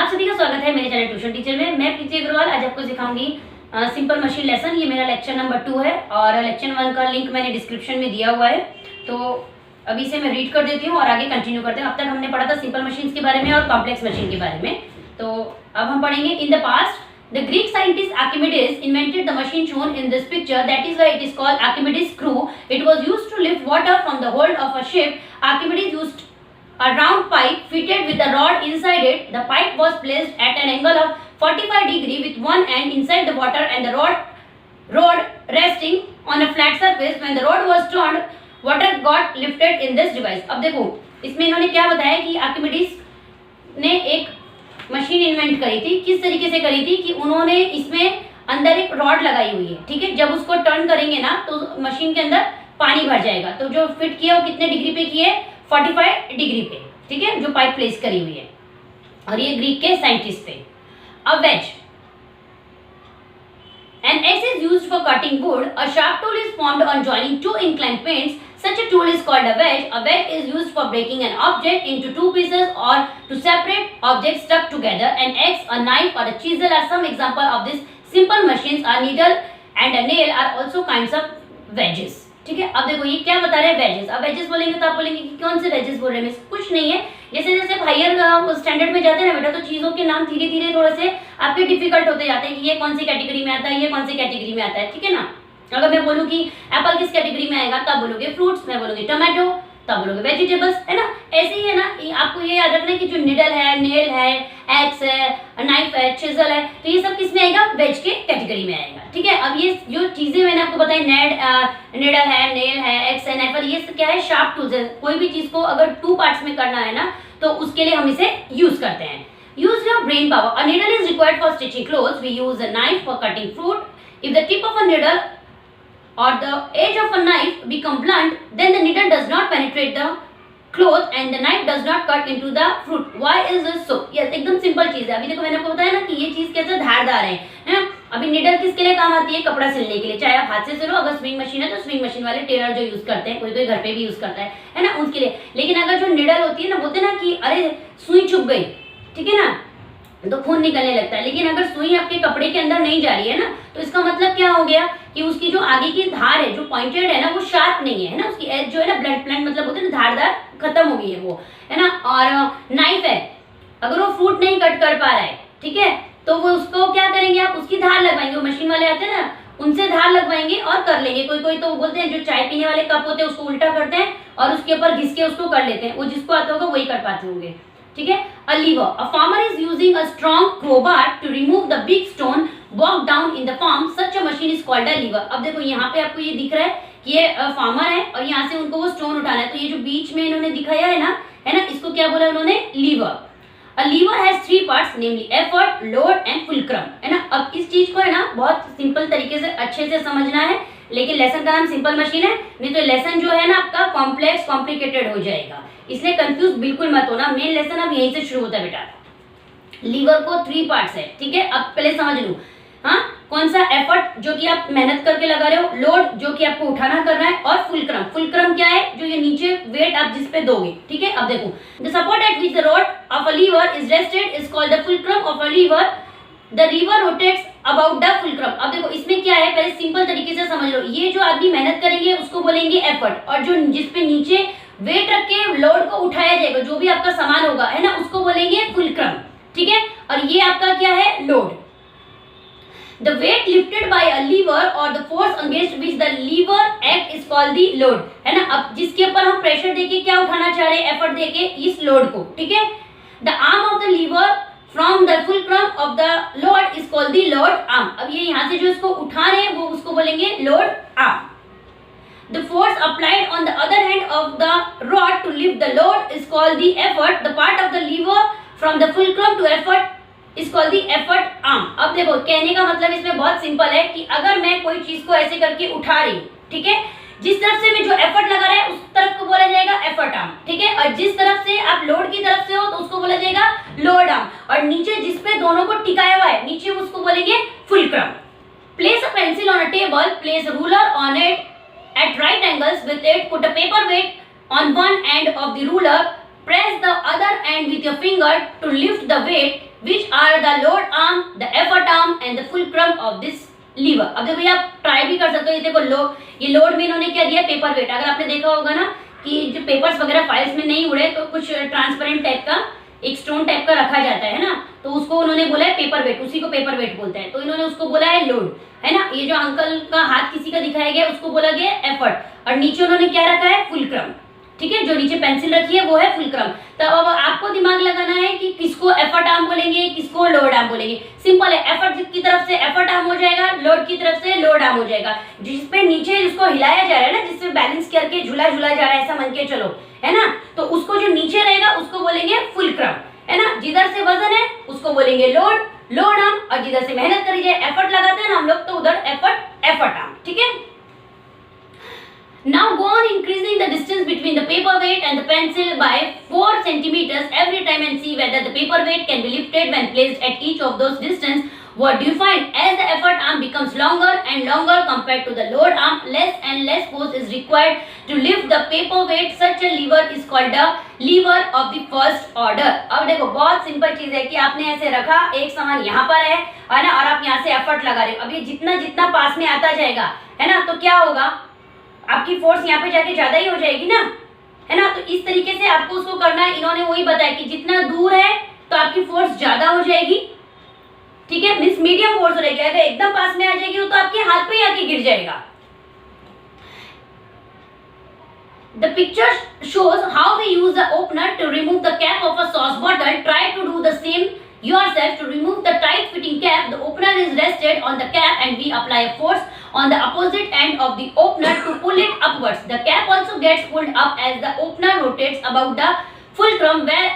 आप सभी का स्वागत है मेरे चैनल ट्यूशन टीचर में। मैं प्रीति अग्रवाल आज आपको सिखाऊंगी सिंपल मशीन लेसन। ये मेरा लेक्चर नंबर 2 है और लेक्चर 1 का लिंक मैंने डिस्क्रिप्शन में दिया हुआ है। तो अभी से मैं रीड कर देती हूँ और आगे कंटिन्यू करते हैं। अब तक हमने पढ़ा था सिंपल मशीन के बारे में और कॉम्प्लेक्स मशीन के बारे में। तो अब हम पढ़ेंगे in the past the Greek scientist Archimedes invented the machine shown in this picture. That is why it is called Archimedes screw. It was used to lift water from the hold of a ship. Archimedes used a round pipe fitted with a rod inside it. The pipe was placed at an angle of 45 degree with one end inside the water and the rod resting on a flat surface. When the rod was turned, water got lifted in this device. अब देखो इसमें इन्होंने क्या बताया कि Archimedes ने एक machine invent करी थी। किस तरीके से करी थी कि उन्होंने इसमें अंदर एक रॉड लगाई हुई है, ठीक है। जब उसको टर्न करेंगे ना तो मशीन के अंदर पानी भर जाएगा। तो जो फिट किया वो कितने डिग्री पे किए, 45 डिग्री पे, ठीक है, जो पाइप प्लेस करी हुई है। और ये ग्रीक के साइंटिस्ट थे। अब veg An axe is used for cutting wood. A sharp tool is formed on joining two inclined planes. Such a tool is called a wedge. A wedge is used for breaking an object into two pieces or to separate objects stuck together. An axe, a knife or a chisel are some example of these simple machines. A needle and a nail are also kinds of wedges. ठीक है। अब देखो ये क्या बता रहे हैं, wages. अब वेजेस बोलेंगे तो आप बोलेंगे कि कौन से वेजेस बोल रहे हैं। कुछ नहीं है, जैसे जैसे हायर स्टैंडर्ड में जाते हैं ना बेटा, तो चीजों के नाम धीरे धीरे थोड़े से आपके डिफिकल्ट होते जाते हैं कि ये कौन सी कैटेगरी में आता है, ये कौन सी कैटेगरी में आता है, ठीक है ना। अगर मैं बोलूँ कि एप्पल किस कैटेगरी में आएगा, तब बोलोगे फ्रूट्स, मैं बोलूँगी टोमेटो, तब बोलोगे वेजिटेबल्स, है ना। ऐसे ही है ना, आपको ये याद रखना है कि जो निडल है, नेल है, एक्स है, नाइफ है, चिजल है, तो ये सब किसमें आएगा, वेज के कैटेगरी में आएगा, ठीक है। अब ये जो चीजें मैंने आपको बताई, निडल है, नेल है, एक्स है, नाइफ है, ये क्या है, शार्प टूल्स है। कोई भी चीज को अगर 2 पार्ट्स में करना है ना तो उसके लिए हम इसे यूज करते हैं। Use your brain power. A needle is required for stitching clothes. We use a knife for cutting fruit. If the tip of a needle or the edge of a knife become blunt, then the needle does not penetrate the cloth and the knife does not cut into the fruit. Why is this so? Yes, एकदम simple चीज है। अभी देखो मैंने आपको बताया ना कि ये चीज कैसे धारदार है। अभी निडल किसके लिए काम आती है, कपड़ा सिलने के लिए, चाहे आप हाथ से सिलो, अगर स्विंग मशीन है तो स्विंग मशीन वाले टेलर जो यूज करते हैं, कोई कोई घर पे भी यूज करता है ना, उसके लिए। लेकिन अगर जो निडल होती है ना, बोलते हैं ना कि अरे सुई चुभ गई, ठीक है ना, तो खून निकलने लगता है। लेकिन अगर सुई आपके कपड़े के अंदर नहीं जा रही है ना, तो इसका मतलब क्या हो गया कि उसकी जो आगे की धार है, जो पॉइंटेड है ना, वो शार्प नहीं है ना, उसकी एज जो है ना, ब्लंट मतलब होता है ना, धारदार खत्म हो गई है वो, है ना। और नाइफ है, अगर वो फ्रूट नहीं कट कर पा रहा है, ठीक है, तो वो उसको क्या करेंगे आप, उसकी धार लगवाएंगे। वो मशीन वाले आते हैं ना, उनसे धार लगवाएंगे और कर लेंगे। कोई कोई तो बोलते हैं जो चाय पीने वाले कप होते हैं उसको उल्टा करते हैं और उसके ऊपर घिस के उसको कर लेते हैं। वो जिसको आता होगा वही कर पाते होंगे, ठीक है। A lever, a farmer is using a strong crowbar to remove the big stone walk down in the farm. Such a machine is called a lever. अब देखो यहाँ पे आपको ये दिख रहा है कि ये फार्मर है और यहाँ से उनको वो स्टोन उठाना है। तो ये जो बीच में इन्होंने दिखाया है ना, इसको क्या बोला उन्होंने, lever. A lever has 3 parts namely effort, load and fulcrum, है ना। अब इस चीज को है ना बहुत सिंपल तरीके से अच्छे से समझना है, लेकिन लेसन का नाम सिंपल मशीन है, नहीं तो लेसन जो है ना आपका कॉम्प्लेक्स कॉम्प्लिकेटेड हो जाएगा। इसलिए कंफ्यूज बिल्कुल मत होना। मेन लेसन अब यहीं से शुरू होता है बेटा। लीवर को 3 पार्ट्स है, ठीक है। अब पहले समझ लो, हाँ, कौन सा एफर्ट जो कि आप मेहनत करके लगा रहे हो, लोड जो कि आपको उठाना करना है, और फुलक्रम। फुलक्रम क्या है, जो ये नीचे वेट आप जिस पे दोगे, ठीक है। अब देखो, the support at which the rod of a lever is rested is called the fulcrum of a lever. The lever rotates about the fulcrum. अब देखो इसमें क्या है, पहले सिंपल तरीके से समझ लो। ये जो आदमी मेहनत करेंगे उसको बोलेंगे एफर्ट, और जो जिसपे नीचे वेट रख के लोड को उठाया जाएगा, जो भी आपका सामान होगा, है ना, उसको बोलेंगे फुलक्रम, ठीक है। और ये आपका क्या है, load. The weight lifted by a lever or the force against which the lever act is called the load, है ना। अब जिसके ऊपर हम प्रेशर देके क्या उठाना चाह रहे हैं, एफर्ट देके इस लोड को, ठीक है। The arm of the lever from the fulcrum of the load is called the load arm। अब ये यहाँ से जो इसको उठा रहे हैं वो उसको बोलेंगे load arm. The force applied on the other hand of the rod to lift the load is called the effort. The part of the lever from the fulcrum to effort is called the effort arm। अब देखो कहने का मतलब इसमें बहुत simple है कि अगर मैं कोई चीज को ऐसे करके उठा रही हूँ, ठीक है, जिस तरफ से मैं जो एफर्ट लगा रहा है उस तरफ को बोला जाएगा एफर्ट आर्म, ठीक है। और जिस तरफ से आप लोड की तरफ से हो तो उसको बोला जाएगा लोड आर्म। और नीचे जिसपे दोनों को टिकाया हुआ है, नीचे उसको बोलेंगे fulcrum. Place a pencil on a table, place a ruler on it at right angles with it, put a paper weight on one end of the ruler, press the other end with your finger to lift the weight which are the load arm, the effort arm and the fulcrum of this lever. अब देखो ये आप try भी कर सकते हो। ये देखो ये लोड में इन्होंने क्या दिया, पेपर वेट। अगर आपने देखा होगा ना कि जो पेपर्स वगैरह फाइल्स में नहीं उड़े तो कुछ ट्रांसपेरेंट टाइप का एक स्टोन टाइप का रखा जाता है ना, तो उसको उन्होंने बोला है पेपर वेट, उसी को पेपर वेट बोलते हैं। तो इन्होंने उसको बोला है लोड, है ना। ये जो अंकल का हाथ किसी का दिखाया गया उसको बोला गया एफर्ट, और नीचे उन्होंने क्या रखा है, फुलक्रम। ठीक है, जो नीचे पेंसिल रखी है वो है फुलक्रम। तो अब आपको दिमाग लगाना है कि किसको एफर्ट आर्म बोलेंगे, किसको लोड आर्म बोलेंगे। सिंपल है, एफर्ट की तरफ से एफर्ट आर्म हो जाएगा, लोड की तरफ से लोड आर्म हो जाएगा। जिसपे नीचे जिसको हिलाया जा रहा है ना, जिससे बैलेंस करके झूला झूला जा रहा है, ऐसा मान के चलो, है ना। तो उसको जो नीचे रहेगा उसको बोलेंगे फुलक्रम, है ना। जिधर से वजन है उसको बोलेंगे लोड आर्म, और जिधर से मेहनत करी जाए, एफर्ट लगाते हैं ना हम लोग, तो उधर एफर्ट आर्म। ठीक है। Now go on increasing the distance between the paperweight and the pencil by 4 centimeters every time and see whether the paperweight can be lifted when placed at each of those distance. What do you find? As the effort arm becomes longer and longer compared to the load arm, less and less force is required to lift the paperweight. Such a lever is called a lever of the first order. अब देखो बहुत simple चीज है कि आपने ऐसे रखा, एक सामान यहाँ पर है ना, और आप यहाँ से एफर्ट लगा रहे हो। अब ये जितना जितना पास में आता जाएगा, है ना, तो क्या होगा, आपकी फोर्स यहाँ पे जाके ज्यादा ही हो जाएगी ना, है ना। तो इस तरीके से आपको उसको करना है। इन्होंने वही बताया कि जितना दूर है तो आपकी फोर्स ज्यादा हो जाएगी। ठीक है, मींस मीडियम फोर्स हो जाएगी। अगर एकदम पास में आ जाएगी तो आपके हाथ पे ही आके गिर जाएगा। The picture shows how we use the opener to remove the cap of a sauce bottle. Try to do the same yourself. To remove the tight fitting cap, the opener is rested on the cap and we apply a force on the opposite end of the opener to pull it upwards. The cap also gets pulled up as the opener rotates about the fulcrum. Where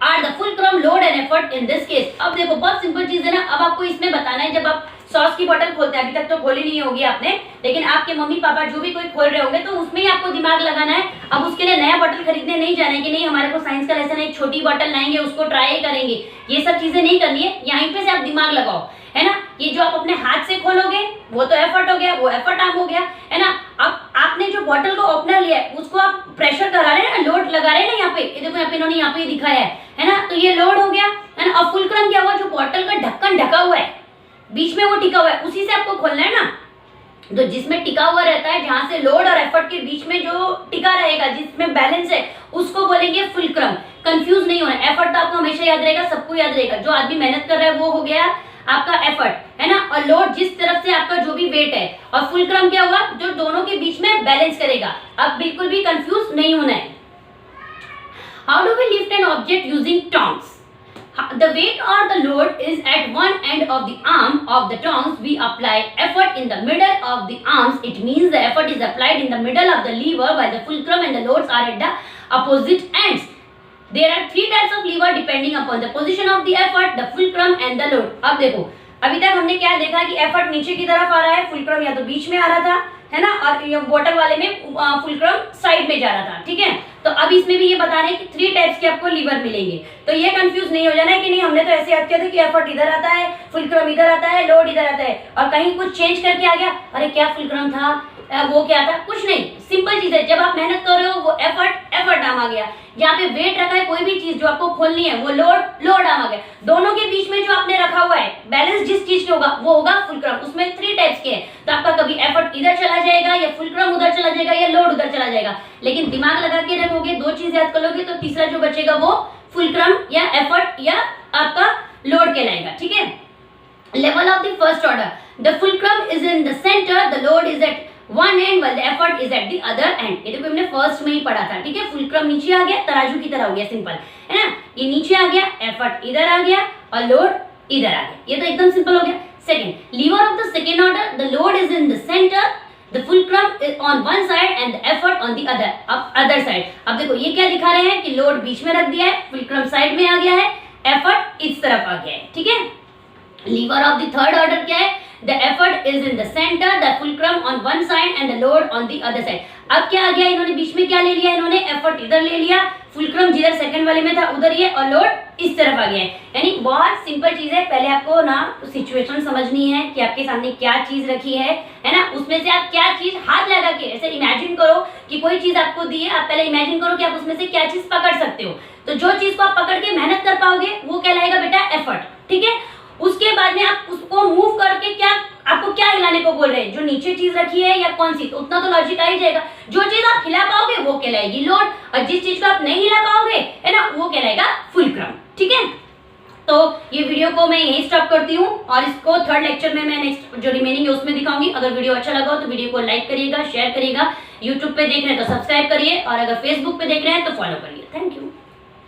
are the fulcrum, load and effort in this case? अब देखो बहुत simple चीज है ना। अब आपको इसमें बताना है, जब आप सॉस की बोतल खोलते हैं, अभी तक तो खोली नहीं होगी आपने, लेकिन आपके मम्मी पापा जो भी कोई खोल रहे होंगे तो उसमें ही आपको दिमाग लगाना है। अब उसके लिए नया बोतल खरीदने नहीं जाना है कि नहीं हमारे को साइंस का लेसन है, एक छोटी बोतल लाएंगे उसको ट्राई करेंगे, ये सब चीजें नहीं करनी है। यहीं पे से आप दिमाग लगाओ, है ना। ये जो आप अपने हाथ से खोलोगे वो तो एफर्ट हो गया, वो एफर्ट आर्म हो गया, है ना। अब आपने जो बोतल को ओपनर लिया है उसको आप प्रेशर करा रहे हैं ना, लोड लगा रहे हैं ना यहाँ पे, ये देखो यहाँ पे इन्होंने यहाँ पे दिखाया है ना। तो ये लोड हो गया, है ना। और फुलक्रम क्या हुआ, जो बोतल का ढक्कन ढका हुआ है, बीच में वो टिका हुआ है, उसी से आपको खोलना है ना। तो जिसमें टिका हुआ रहता है, जहां से लोड और एफर्ट के बीच में जो टिका रहेगा, जिसमें बैलेंस है, उसको बोलेंगे फुलक्रम। कंफ्यूज नहीं होना, एफर्ट तो आपको हमेशा याद रहेगा, सबको याद रहेगा। जो आदमी मेहनत कर रहा है वो हो गया आपका एफर्ट, है ना। और लोड जिस तरफ से आपका जो भी वेट है, और फुलक्रम क्या हुआ, जो दोनों के बीच में बैलेंस करेगा। अब बिल्कुल भी कंफ्यूज नहीं होना है। How do we lift an object using tongs? The weight or the load is at one end of the arm of the tongs. We apply effort in the middle of the arms. It means the effort is applied in the middle of the lever while the fulcrum and the loads are at the opposite ends. There are 3 types of lever depending upon the position of the effort, the fulcrum and the load. अब देखो, अभी तक हमने क्या देखा कि effort नीचे की तरफ आ रहा है, फुलक्रम या तो बीच में आ रहा था, है ना, और बोतल वाले में फुलक्रम साइड में जा रहा था। ठीक है, तो अब इसमें भी ये बता रहे हैं कि 3 टाइप्स के आपको लीवर मिलेंगे। तो ये कंफ्यूज नहीं हो जाना है कि नहीं हमने तो ऐसे याद किया था कि एफर्ट इधर आता है, फुलक्रम इधर आता है, लोड इधर आता है, और कहीं कुछ चेंज करके आ गया, अरे क्या फुलक्रम था, वो क्या था, कुछ नहीं। सिंपल चीज है, जब आप मेहनत कर रहे हो वो एफर्ट आर्म आ गया। यहाँ पे वेट रखा है, कोई भी चीज जो आपको खोलनी है वो लोड आर्म आ गया। दोनों के बीच में जो आपने रखा हुआ है, बैलेंस जिस चीज के होगा वो होगा फुलक्रम। उसमें 3 टाइप्स के हैं, तो आपका कभी एफर्ट इधर चला जाएगा, या फुलक्रम उधर चला जाएगा, या लोड उधर चला जाएगा। लेकिन दिमाग लगा के रखोगे, 2 चीज याद कर लोगे, तो तीसरा जो बचेगा वो फुलक्रम या एफर्ट या आपका लोड कहलाएगा। ठीक है। Level of the first order, the fulcrum is in the centre, the load is at one end while the effort is at the other end. ये तो हमने फर्स्ट में ही पढ़ा था। ठीक है, फुलक्रम नीचे आ गया, तराजू की तरह हो गया, सिंपल है ना। ये नीचे आ गया, एफर्ट इधर आ गया और लोड इधर आ गया, ये तो एकदम सिंपल हो गया। Second, lever of the second order, the load is in the centre, the fulcrum is on one side and the effort on the other. अब अदर साइड, अब देखो ये क्या दिखा रहे हैं कि लोड बीच में रख दिया है, फुलक्रम साइड में आ गया है, एफर्ट इस तरफ आ गया है। ठीक है। Lever of the third order क्या है, the effort is in the center, the fulcrum on one side and the load on the other side. अब क्या आ गया, इन्होंने बीच में क्या ले लिया, इन्होंने एफर्ट इधर ले लिया, फुलक्रम जिधर सेकंड वाले में था उधर ये, और लोड इस तरफ आ गया है। यानी बहुत सिंपल चीज है। पहले आपको ना सिचुएशन समझनी है कि आपके सामने क्या चीज रखी है ना, उसमें से आप क्या चीज हाथ लगा के ऐसे इमेजिन करो कि कोई चीज आपको दी है, आप पहले इमेजिन करो कि आप उसमें से क्या चीज पकड़ सकते हो। तो जो चीज को आप पकड़ के मेहनत कर पाओगे वो कहलाएगा बेटा एफर्ट। नीचे चीज रखी है या कौन सी, तो उतना तो लॉजिक आ ही जाएगा। जो चीज आप हिला पाओगे वो कहलाएगी लोड, और जिस चीज को आप नहीं हिला पाओगे है ना वो कहलाएगा फुलक्रम। ठीक है, तो ये वीडियो को मैं यहीं स्टॉप करती हूँ और इसको थर्ड लेक्चर में मैं नेक्स्ट जो रिमेनिंग है उसमें दिखाऊंगी। अगर वीडियो अच्छा लगा हो तो वीडियो को लाइक करिएगा, शेयर करिएगा, यूट्यूब पे देख रहे हैं तो सब्सक्राइब करिए और अगर फेसबुक पे देख रहे हैं तो फॉलो करिए। Thank you.